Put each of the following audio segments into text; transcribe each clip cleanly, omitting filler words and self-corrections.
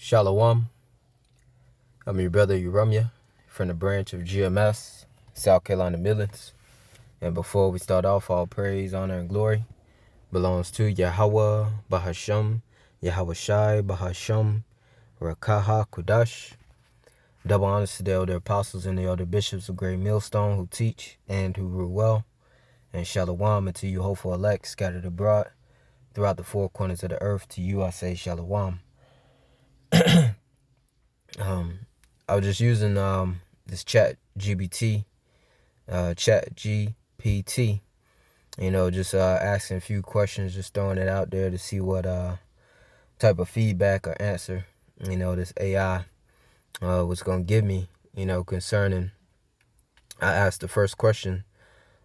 Shalawam, I'm your brother Yahawah from the branch of GMS, South Carolina Midlands. And before we start off, all praise, honor, and glory belongs to Yahawah, Bahasham, Yahawashi, Bahasham, Rawchaa, HaQadash. Double honors to the elder apostles and the elder bishops of Great Millstone who teach and who rule well. And Shalawam, and to you hopeful elect scattered abroad throughout the four corners of the earth. To you I say Shalawam. I was just using this chat GPT, just asking a few questions, just throwing it out there to see what type of feedback or answer, this AI was going to give me, concerning. I asked the first question,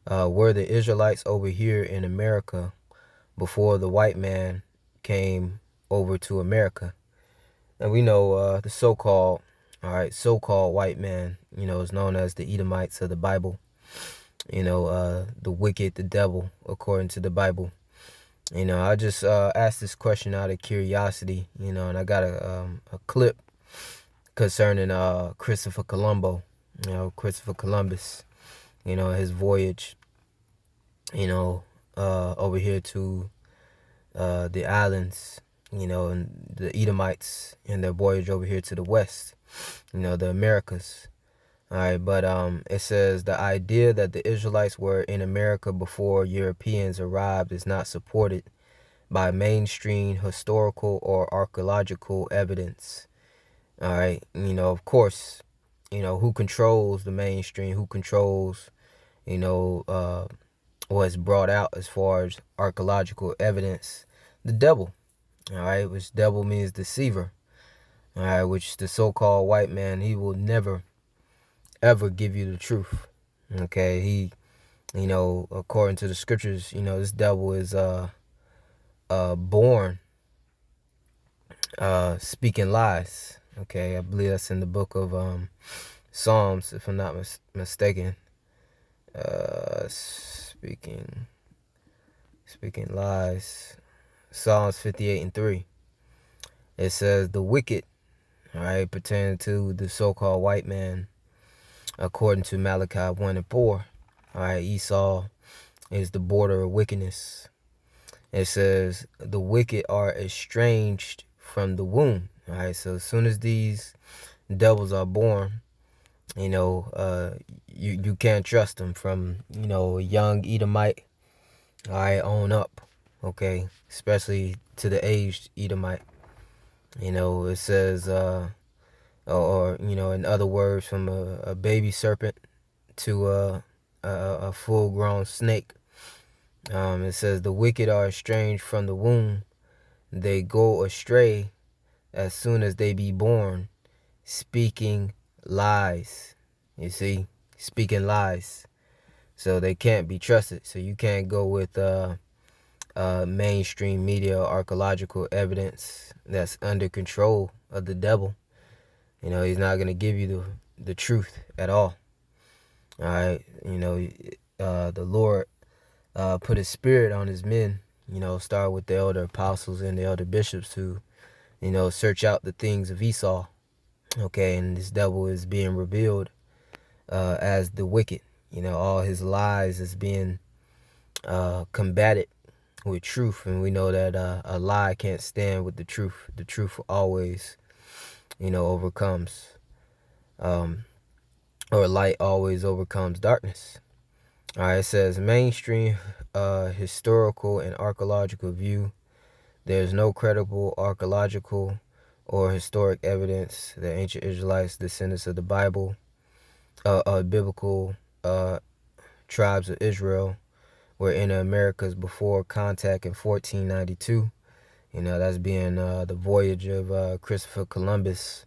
were the Israelites over here in America before the white man came over to America? And we know the so-called white man, is known as the Edomites of the Bible. The wicked, the devil, according to the Bible. I just asked this question out of curiosity, and I got a clip concerning Christopher Columbus, his voyage, over here to the islands, and the Edomites and their voyage over here to the west, the Americas. All right, but it says the idea that the Israelites were in America before Europeans arrived is not supported by mainstream historical or archaeological evidence. All right, of course, who controls the mainstream, who controls, what's brought out as far as archaeological evidence? The devil. All right, which devil means deceiver. All right, which the so-called white man, he will never ever give you the truth. Okay, he, according to the scriptures, this devil is born speaking lies. Okay, I believe that's in the book of Psalms, if I'm not mistaken. Speaking lies. Psalms 58:3. It says the wicked, all right, pertaining to the so-called white man, according to Malachi 1:4. All right, Esau is the border of wickedness. It says the wicked are estranged from the womb. All right, so as soon as these devils are born, you can't trust them from, a young Edomite, all right, on up, okay, especially to the aged Edomite. It says, in other words, from a baby serpent to a full-grown snake. It says the wicked are estranged from the womb. They go astray as soon as they be born, speaking lies. You see, speaking lies. So they can't be trusted. So you can't go with mainstream media or archaeological evidence that's under control of the devil. He's not going to give you the truth at all. All right. The Lord put his spirit on his men, start with the elder apostles and the elder bishops to, search out the things of Esau. Okay, and this devil is being revealed as the wicked. All his lies is being combated with truth, and we know that a lie can't stand with the truth. The truth always, overcomes, or light always overcomes darkness. All right, it says mainstream historical and archaeological view. There's no credible archaeological or historic evidence that ancient Israelites, descendants of the biblical tribes of Israel, were in the Americas before contact in 1492. That's being the voyage of Christopher Columbus.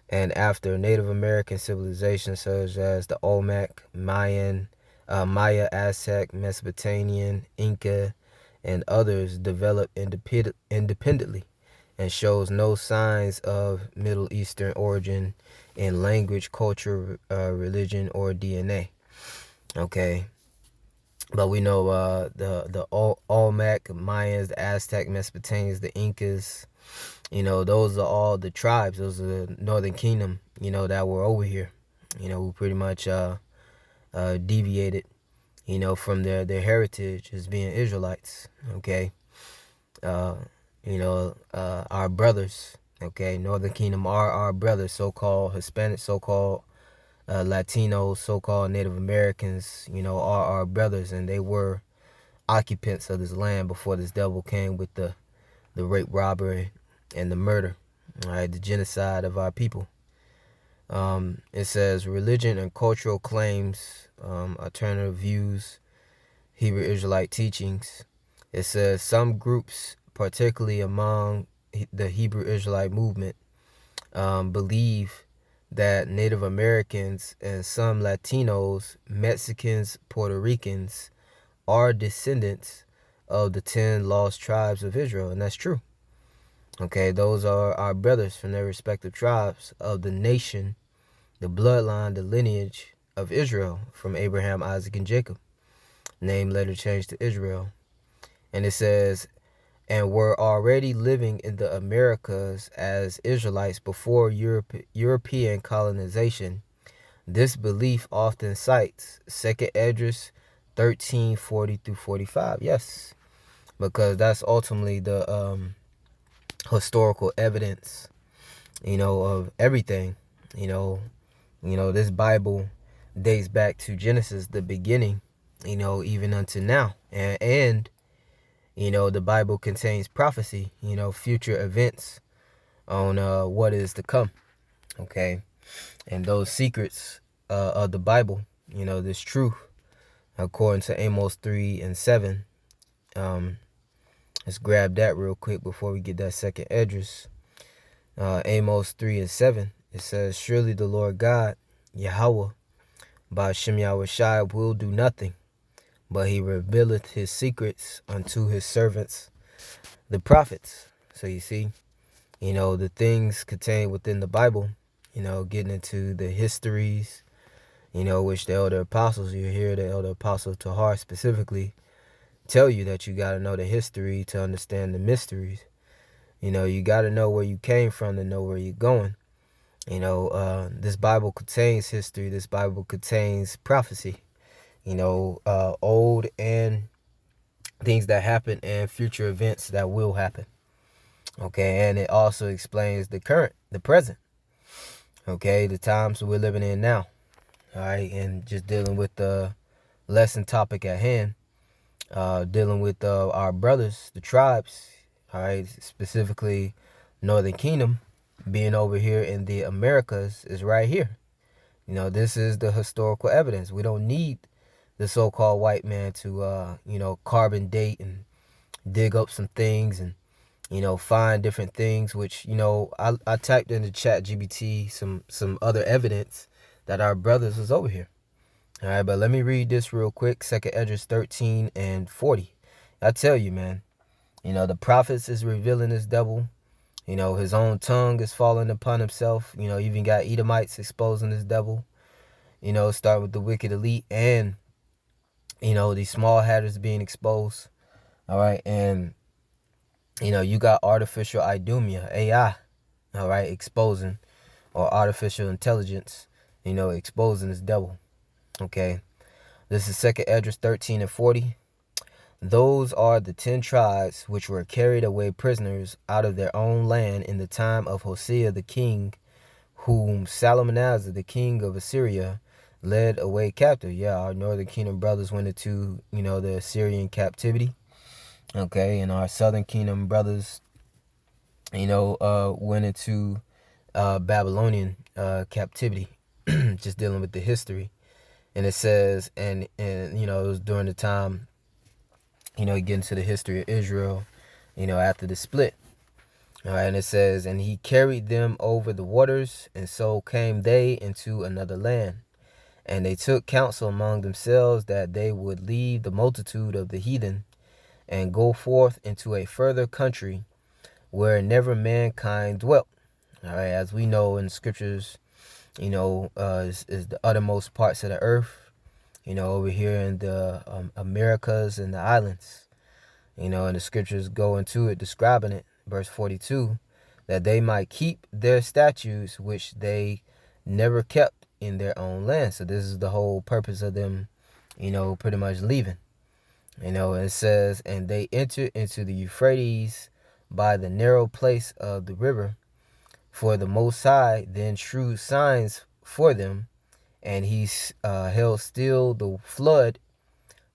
And after Native American civilizations such as the Olmec, Maya, Aztec, Mesopotamian, Inca, and others developed independently and shows no signs of Middle Eastern origin in language, culture, religion, or DNA. Okay. But we know the Olmec, Mayans, the Aztec, Mesopotamians, the Incas, those are all the tribes. Those are the northern kingdom, that were over here. Who pretty much deviated, from their heritage as being Israelites. Okay. Our brothers. Okay. Northern kingdom are our brothers, so-called Hispanic, so-called Latinos, so-called Native Americans, are our brothers, and they were occupants of this land before this devil came with the rape, robbery, and the murder, all right, the genocide of our people. It says religion and cultural claims, alternative views, Hebrew Israelite teachings. It says some groups, particularly among the Hebrew Israelite movement, believe that Native Americans and some Latinos, Mexicans, Puerto Ricans are descendants of the 10 lost tribes of Israel, and that's true. Okay, those are our brothers from their respective tribes of the nation, the bloodline, the lineage of Israel from Abraham, Isaac, and Jacob. Name later changed to Israel. And it says, and were already living in the Americas as Israelites before European colonization. This belief often cites 2nd Esdras 13:40-45. Yes, because that's ultimately the historical evidence, of everything. This Bible dates back to Genesis, the beginning, even unto now. And the Bible contains prophecy, future events on what is to come. Okay. And those secrets of the Bible, this truth, according to Amos 3:7. Let's grab that real quick before we get that 2nd Esdras. Amos 3:7. It says, surely the Lord God, Yahawah, Bahasham Yahawashi, will do nothing, but he revealeth his secrets unto his servants, the prophets. So you see, the things contained within the Bible, getting into the histories, which the elder apostles, you hear the elder apostle Tahar specifically tell you that you got to know the history to understand the mysteries. You got to know where you came from to know where you're going. This Bible contains history. This Bible contains prophecy, old and things that happen and future events that will happen. Okay. And it also explains the current, the present. Okay. The times we're living in now. All right. And just dealing with the lesson topic at hand, dealing with our brothers, the tribes, all right, specifically Northern Kingdom, being over here in the Americas is right here. This is the historical evidence. We don't need the so-called white man to, carbon date and dig up some things and, find different things, which, I typed into ChatGPT some other evidence that our brothers was over here. All right, but let me read this real quick. 2nd Esdras 13:40. I tell you, man, the prophets is revealing this devil. His own tongue is falling upon himself. Even got Edomites exposing this devil. Start with the wicked elite and, these small hatters being exposed. All right, and, you got artificial idumia, AI, all right, exposing, or artificial intelligence, exposing this devil. Okay. This is 2nd Esdras 13:40. Those are the 10 tribes which were carried away prisoners out of their own land in the time of Hosea the king, whom Shalmaneser the king of Assyria led away captive. Yeah, our northern kingdom brothers went into, the Assyrian captivity. Okay, and our southern kingdom brothers, went into Babylonian captivity. Just dealing with the history. And it says, and it was during the time, you get into the history of Israel, after the split. All right, and it says, and he carried them over the waters, and so came they into another land. And they took counsel among themselves that they would leave the multitude of the heathen and go forth into a further country where never mankind dwelt. All right, as we know in the scriptures, is the uttermost parts of the earth, over here in the Americas and the islands. And the scriptures go into it, describing it. Verse 42, that they might keep their statutes, which they never kept in their own land. So this is the whole purpose of them, pretty much leaving. It says, and they entered into the Euphrates by the narrow place of the river, for the Most High then shewed signs for them, and he held still the flood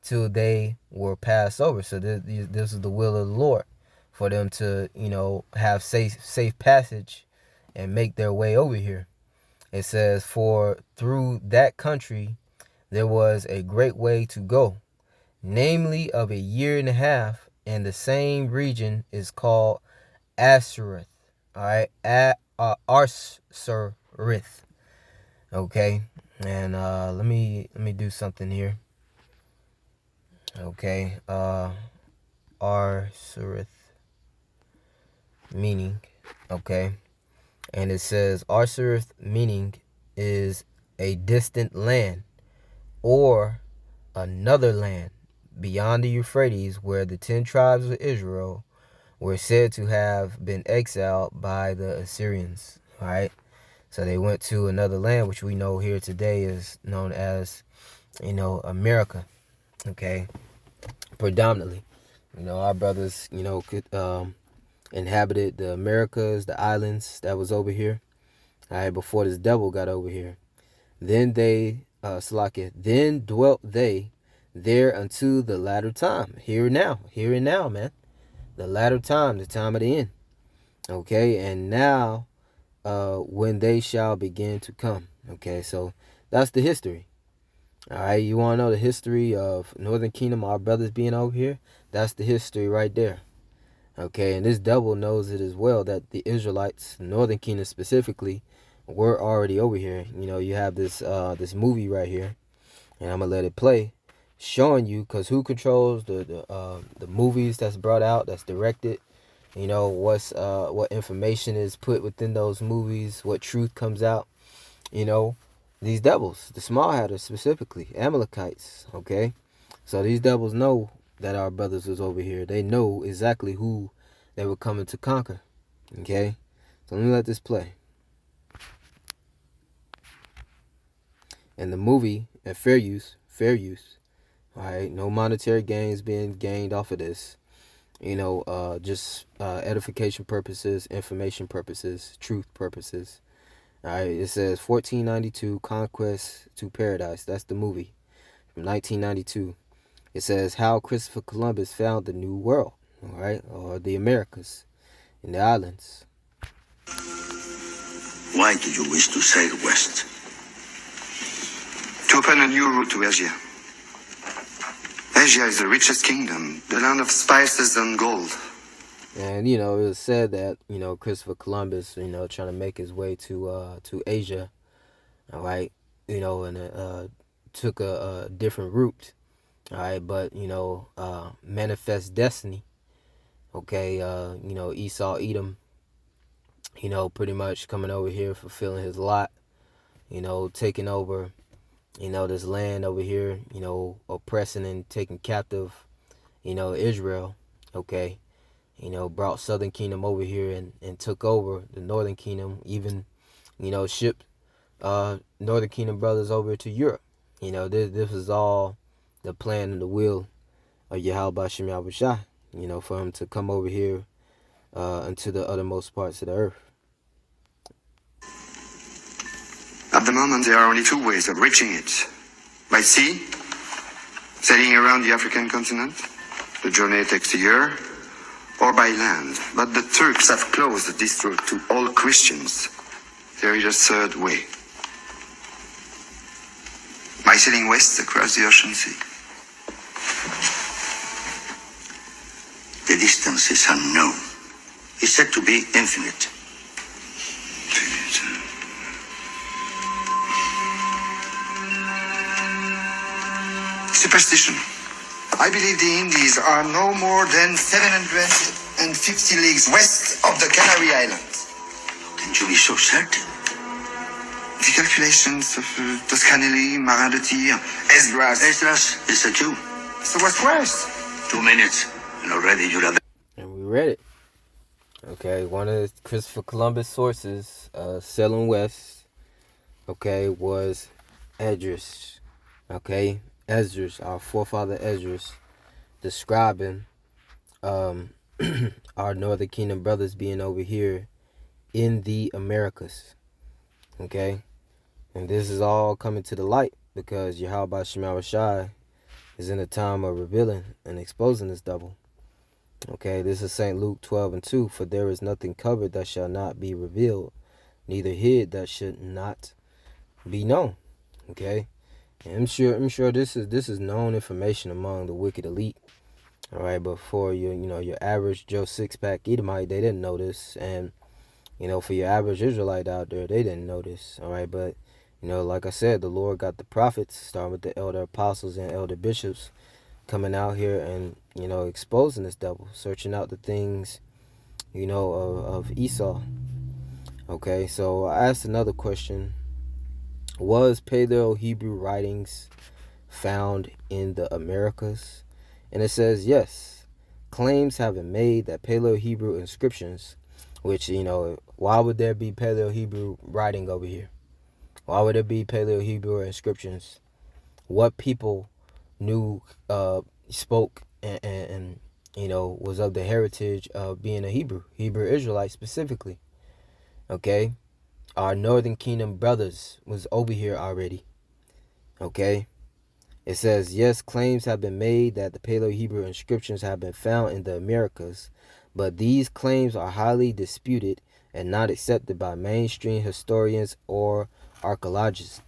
till they were passed over. So this is the will of the Lord, for them to, have safe passage and make their way over here. It says, for through that country there was a great way to go, namely of a year and a half, and the same region is called Ashereth. All right, Arsarith. Okay, and let me do something here. Okay, Arsarith meaning. Okay, and it says Arsarith meaning is a distant land or another land beyond the Euphrates, where the 10 tribes of Israel were said to have been exiled by the Assyrians. All right, so they went to another land, which we know here today is known as, America. Okay, predominantly, our brothers, could inhabited the Americas, the islands that was over here. All right, before this devil got over here. Then then dwelt they there unto the latter time. Here and now, man. The latter time, the time of the end. Okay, and now when they shall begin to come. Okay, so that's the history. All right, you want to know the history of Northern Kingdom, our brothers being over here? That's the history right there. Okay, and this devil knows it as well, that the Israelites, Northern Kingdom specifically, were already over here. You have this movie right here, and I'm gonna let it play, showing you, because who controls the movies that's brought out, that's directed, what information is put within those movies, what truth comes out. These devils, the small hatters specifically, Amalekites. Okay, so these devils know that our brothers was over here. They know exactly who they were coming to conquer. Okay, so let me let this play. And the movie, at fair use. All right, no monetary gains being gained off of this. Just edification purposes, information purposes, truth purposes. All right, it says 1492 Conquest to Paradise. That's the movie from 1992. It says how Christopher Columbus found the New World, all right, or the Americas and the islands. Why did you wish to sail west? To open a new route to Asia. Asia is the richest kingdom, the land of spices and gold. And, it was said that, Christopher Columbus, trying to make his way to Asia, all right, and took a different route, all right, but, manifest destiny, okay, Esau, Edom, pretty much coming over here, fulfilling his lot, taking over, this land over here, oppressing and taking captive, Israel, okay, brought Southern Kingdom over here and took over the Northern Kingdom, even, shipped Northern Kingdom brothers over to Europe. This was all the plan and the will of Bahasham, Yahawashi, for him to come over here into the uttermost parts of the earth. At the moment, there are only two ways of reaching it. By sea, sailing around the African continent. The journey takes a year. Or by land. But the Turks have closed this route to all Christians. There is a third way. By sailing west across the ocean sea. The distance is unknown. It's said to be infinite. Superstition. I believe the Indies are no more than 750 leagues west of the Canary Islands. Can you be so certain? The calculations of Toscanelli, Marin de Tir, Esdras. Esdras is a Jew. So what's worse? 2 minutes, and already you're at. And we read it. Okay, one of Christopher Columbus' sources, sailing west, okay, was Esdras. Okay, Esdras, our forefather Esdras, describing our Northern Kingdom brothers being over here in the Americas. Okay, and this is all coming to the light because Yahawashi is in a time of revealing and exposing this double. Okay, this is St. Luke 12:2. For there is nothing covered that shall not be revealed, neither hid that should not be known. Okay, and I'm sure this is known information among the wicked elite. All right, but for your average Joe Six-Pack Edomite, they didn't know this, and for your average Israelite out there, they didn't know this. All right, but like I said, the Lord got the prophets, starting with the elder apostles and elder bishops, coming out here and exposing this devil, searching out the things of Esau. Okay, so I asked another question: was Paleo Hebrew writings found in the Americas? And it says yes. Claims have been made that Paleo Hebrew inscriptions, which why would there be Paleo Hebrew writing over here? Why would there be Paleo Hebrew inscriptions? What people knew, spoke, and was of the heritage of being a Hebrew Israelite specifically. Okay, our Northern Kingdom brothers was over here already. Okay, it says yes, claims have been made that the Paleo Hebrew inscriptions have been found in the Americas, but these claims are highly disputed and not accepted by mainstream historians or archaeologists.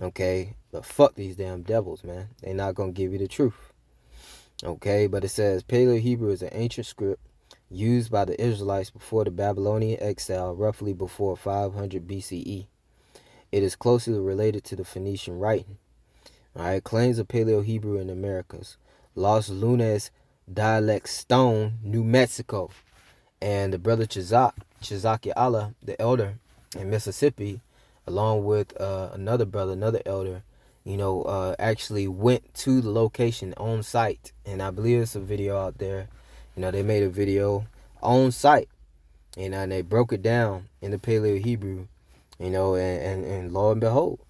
Okay, but fuck these damn devils, man. They not gonna give you the truth. Okay, but it says Paleo Hebrew is an ancient script used by the Israelites before the Babylonian exile, roughly before 500 BCE. It is closely related to the Phoenician writing. All right, claims of Paleo Hebrew in the Americas. Los Lunes dialect stone, New Mexico. And the brother Chizaki the elder in Mississippi, along with another brother, another elder, actually went to the location on site. And I believe it's a video out there. They made a video on site. And they broke it down in the Paleo Hebrew, and lo and behold,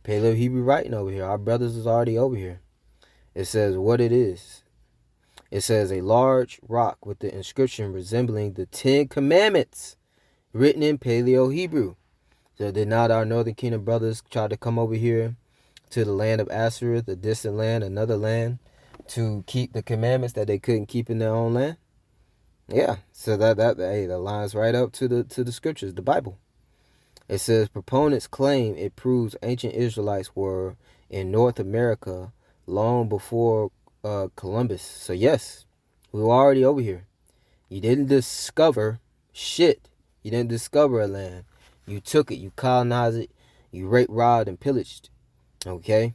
Paleo Hebrew writing over here. Our brothers is already over here. It says what it is. It says a large rock with the inscription resembling the 10 Commandments written in Paleo Hebrew. So did not our Northern Kingdom brothers try to come over here to the land of Ashereth, the distant land, another land, to keep the commandments that they couldn't keep in their own land? Yeah. So that lines right up to the scriptures, the Bible. It says proponents claim it proves ancient Israelites were in North America long before Columbus. So yes, we were already over here. You didn't discover shit. You didn't discover a land. You took it. You colonized it. You raped, robbed, and pillaged. Okay?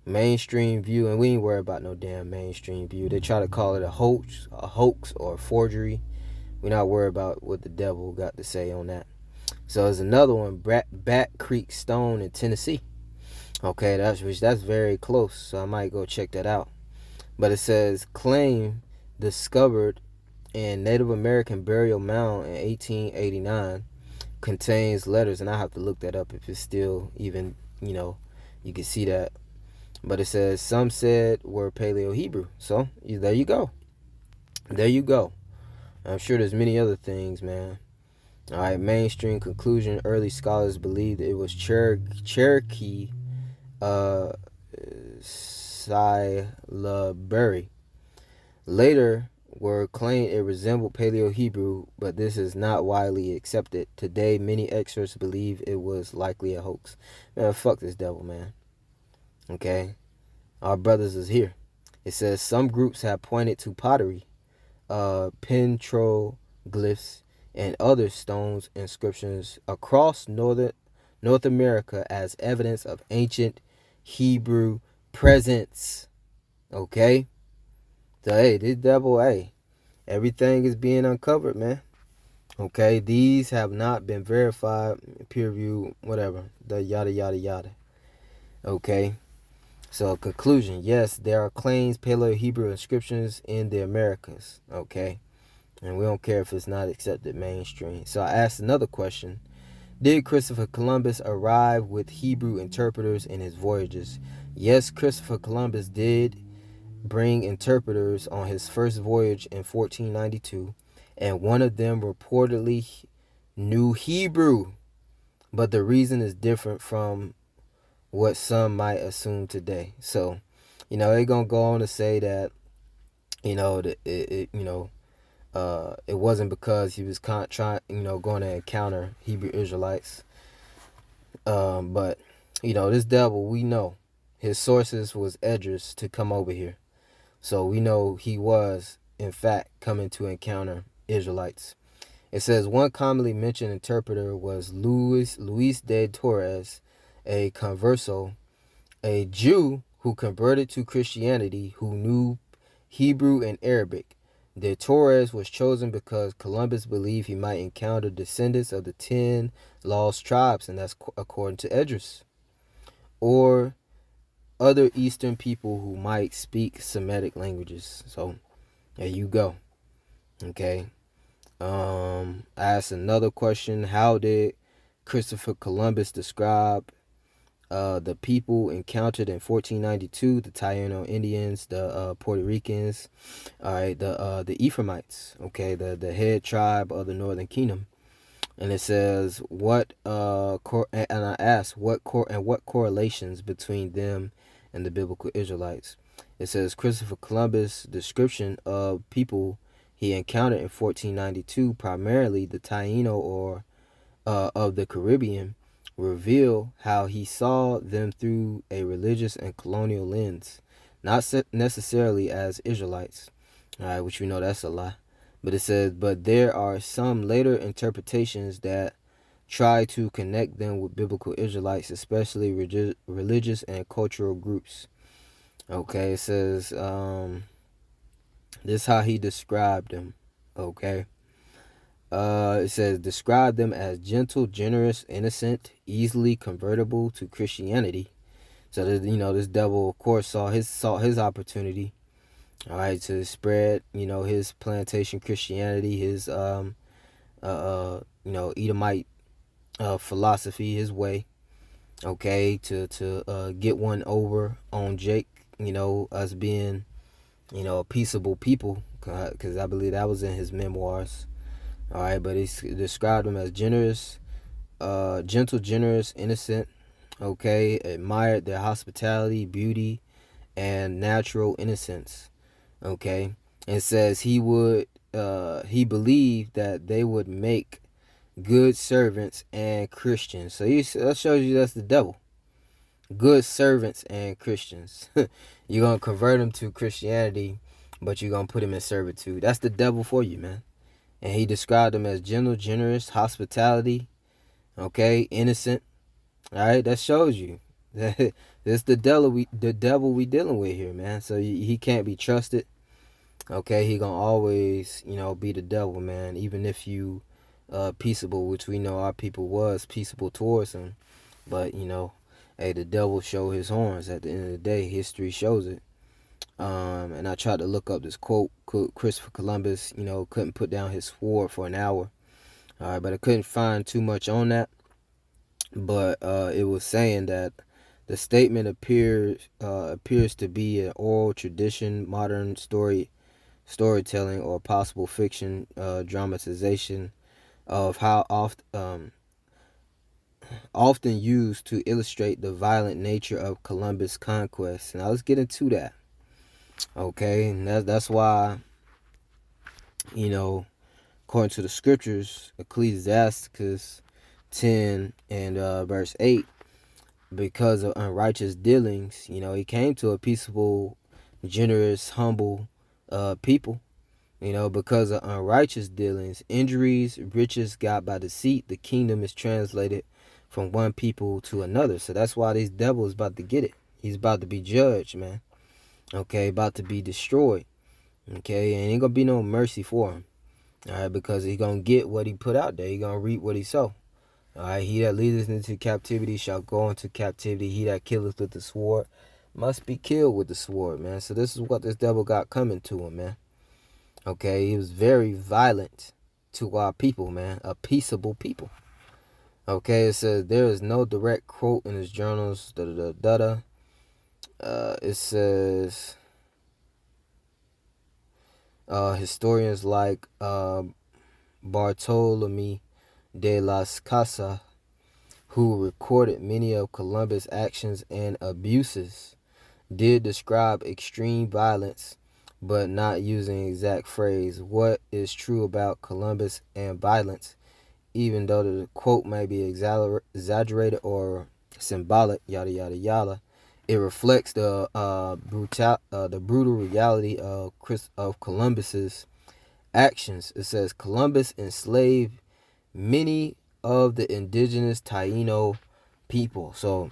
Mainstream view, and we ain't worried about no damn mainstream view. They try to call it a hoax, or a forgery. We're not worried about what the devil got to say on that. So there's another one, Bat Creek Stone in Tennessee. Okay, that's very close. So I might go check that out. But it says claim discovered in Native American burial mound in 1889 contains letters, and I have to look that up if it's still even you can see that. But it says some said were Paleo Hebrew. So there you go. There you go. I'm sure there's many other things, man. All right, mainstream conclusion. Early scholars believed it was Cherokee syllabary. Later were claimed it resembled Paleo Hebrew, but this is not widely accepted. Today, many experts believe it was likely a hoax. Man, fuck this devil, man. Okay? Our brothers is here. It says some groups have pointed to pottery, petroglyphs, and other stones inscriptions across North America as evidence of ancient Hebrew presence. Okay? So, hey, this devil, hey, everything is being uncovered, man. Okay? These have not been verified, peer reviewed, whatever. The yada, yada, yada. Okay? So, conclusion, yes, there are claims Paleo Hebrew inscriptions in the Americas, okay? And we don't care if it's not accepted mainstream. So, I asked another question. Did Christopher Columbus arrive with Hebrew interpreters in his voyages? Yes, Christopher Columbus did bring interpreters on his first voyage in 1492, and one of them reportedly knew Hebrew, but the reason is different from what some might assume today. So, they're gonna go on to say that, it wasn't because he was trying, going to encounter Hebrew Israelites. But this devil, we know his sources was Edris to come over here. So we know he was, in fact, coming to encounter Israelites. It says one commonly mentioned interpreter was Luis de Torres, a converso, a Jew who converted to Christianity who knew Hebrew and Arabic. De Torres was chosen because Columbus believed he might encounter descendants of the 10 lost tribes, and that's according to Edris, or other Eastern people who might speak Semitic languages. So there you go. Okay. I asked another question. How did Christopher Columbus describe the people encountered in 1492? The Taino Indians, the Puerto Ricans, all right, the Ephraimites. Okay, the head tribe of the Northern Kingdom. And it says and I asked what correlations between them and the biblical Israelites. It says Christopher Columbus' description of people he encountered in 1492, primarily the Taino or of the Caribbean, reveal how he saw them through a religious and colonial lens, not necessarily as Israelites. All right, which we know that's a lie. But it says, but there are some later interpretations that try to connect them with biblical Israelites, especially religious and cultural groups. Okay, it says, this is how he described them. Okay. It says, describe them as gentle, generous, innocent, easily convertible to Christianity. So, this devil, of course, saw his opportunity, all right, to spread, his plantation Christianity, his, Edomite philosophy, his way, okay, to get one over on Jake, us being, a peaceable people, because I believe that was in his memoirs. All right, but he described them as generous, gentle, generous, innocent. Okay, admired their hospitality, beauty, and natural innocence. Okay, and says he believed that they would make good servants and Christians. So that shows you that's the devil. Good servants and Christians. You're gonna convert them to Christianity, but you're gonna put them in servitude. That's the devil for you, man. And he described them as gentle, generous, hospitality, okay, innocent. All right, that shows you that it's the devil we dealing with here, man. So he can't be trusted. Okay, he gonna always, be the devil, man. Even if you peaceable, which we know our people was peaceable towards him, but hey, the devil showed his horns. At the end of the day, history shows it. And I tried to look up this quote. Christopher Columbus, couldn't put down his sword for an hour. All right, but I couldn't find too much on that. But it was saying that the statement appears to be an oral tradition, modern storytelling, or possible fiction dramatization of how often used to illustrate the violent nature of Columbus' conquest. Now let's get into that. Okay, and that's why, according to the scriptures, Ecclesiasticus 10 and verse 8, because of unrighteous dealings, he came to a peaceable, generous, humble people. Because of unrighteous dealings, injuries, riches got by deceit, the kingdom is translated from one people to another. So that's why this devil is about to get it. He's about to be judged, man. Okay, about to be destroyed. Okay, and ain't gonna be no mercy for him. All right, because he's gonna get what he put out there. He gonna reap what he sow. All right, he that leadeth into captivity shall go into captivity. He that killeth with the sword must be killed with the sword, man. So this is what this devil got coming to him, man. Okay, he was very violent to our people, man. A peaceable people. Okay, it says there is no direct quote in his journals. It says historians like Bartolome de las Casas, who recorded many of Columbus' actions and abuses, did describe extreme violence, but not using exact phrase. What is true about Columbus and violence, even though the quote may be exaggerated or symbolic, yada yada yada, it reflects the brutal reality of Columbus's actions. It says Columbus enslaved many of the indigenous Taino people. So,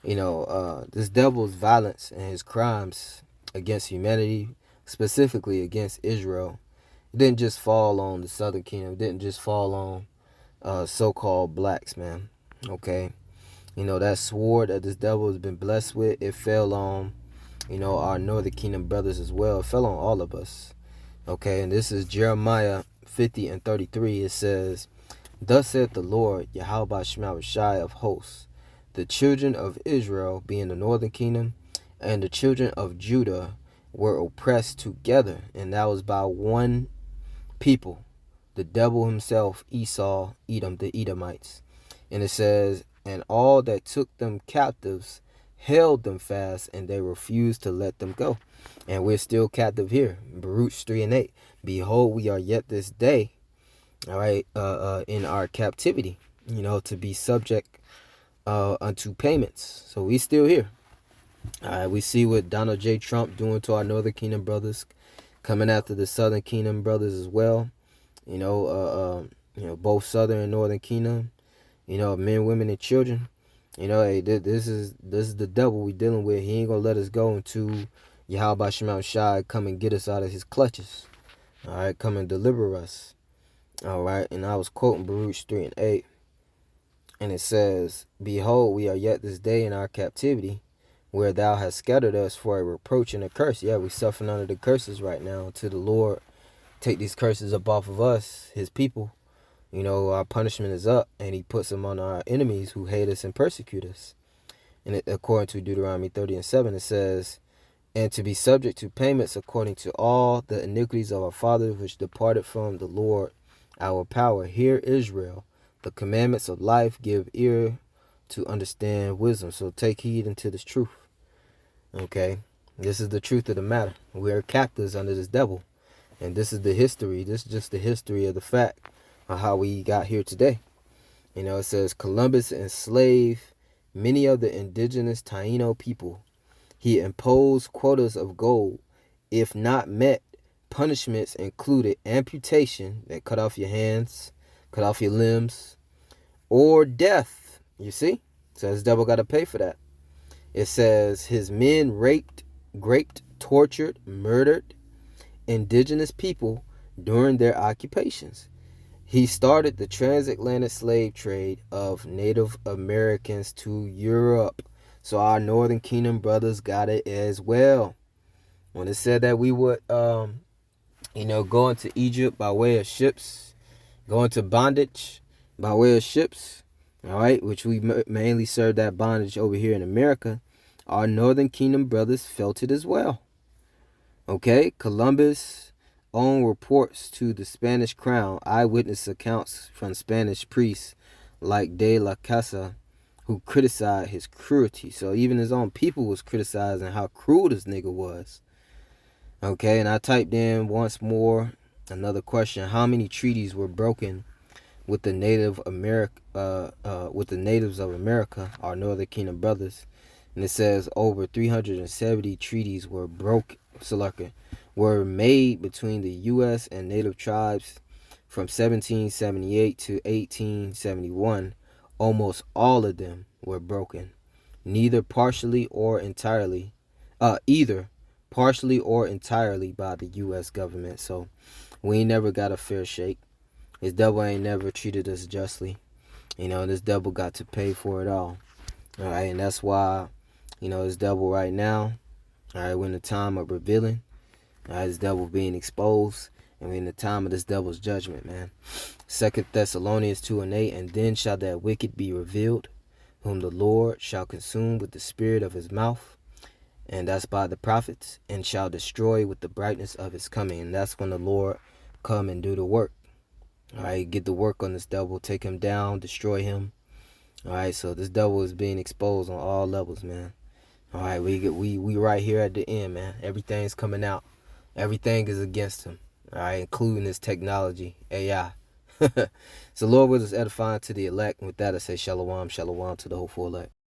this devil's violence and his crimes against humanity, specifically against Israel, didn't just fall on the Southern Kingdom. It didn't just fall on so-called blacks, man. Okay, that sword that this devil has been blessed with, it fell on, our Northern Kingdom brothers as well. It fell on all of us. Okay, and this is Jeremiah 50 and 33. It says, "Thus saith the Lord, Yahawashi of hosts, the children of Israel, being the northern kingdom, and the children of Judah were oppressed together, and that was by one people, the devil himself, Esau, Edom, the Edomites." And it says, "And all that took them captives held them fast, and they refused to let them go." And we're still captive here. Baruch 3 and 8. "Behold, we are yet this day, all right, in our captivity, to be subject unto payments." So we still here. All right, we see what Donald J. Trump doing to our Northern Kingdom brothers, coming after the Southern Kingdom brothers as well. Both Southern and Northern Kingdom. Men, women, and children. Hey, this is the devil we dealing with. He ain't gonna let us go until Yahawah come and get us out of his clutches. All right, come and deliver us. All right, and I was quoting Baruch 3 and 8, and it says, "Behold, we are yet this day in our captivity, where thou hast scattered us for a reproach and a curse." Yeah, we suffering under the curses right now until the Lord take these curses up off of us, his people. Our punishment is up, and he puts them on our enemies who hate us and persecute us. And according to Deuteronomy 30 and 7, it says, "And to be subject to payments according to all the iniquities of our fathers which departed from the Lord our power. Hear Israel, the commandments of life, give ear to understand wisdom." So take heed unto this truth. Okay, this is the truth of the matter. We are captives under this devil, and this is the history. This is just the history of the fact of how we got here today. It says Columbus enslaved many of the indigenous Taino people. He imposed quotas of gold. If not met, punishments included amputation, that cut off your hands, cut off your limbs, or death. You see? So this devil got to pay for that. It says his men raped, tortured, murdered indigenous people during their occupations. He started the transatlantic slave trade of Native Americans to Europe. So our Northern Kingdom brothers got it as well. When it said that we would, go into Egypt by way of ships, go into bondage by way of ships, all right, which we mainly served that bondage over here in America, our Northern Kingdom brothers felt it as well. Okay, Columbus' own reports to the Spanish crown, eyewitness accounts from Spanish priests like De la Casa, who criticized his cruelty. So even his own people was criticizing how cruel this nigga was. Okay, and I typed in once more another question: how many treaties were broken with the natives of America, our Northern Kingdom brothers? And it says over 370 treaties were made between the U.S. and native tribes from 1778 to 1871. Almost all of them were broken, either partially or entirely by the U.S. government. So we ain't never got a fair shake. This devil ain't never treated us justly. This devil got to pay for it all. All right, and that's why This devil right now, all right, we're in the time of revealing. All right, this devil being exposed. And we're in the time of this devil's judgment, man. 2 Thessalonians 2:8, and then shall that wicked be revealed, whom the Lord shall consume with the spirit of his mouth, and that's by the prophets, and shall destroy with the brightness of his coming. And that's when the Lord come and do the work. All right, get the work on this devil, take him down, destroy him. All right, so this devil is being exposed on all levels, man. All right, we right here at the end, man. Everything's coming out. Everything is against him. All right, including this technology, AI. So Lord, was edifying to the elect. And with that, I say shalom, shalom to the hopeful elect.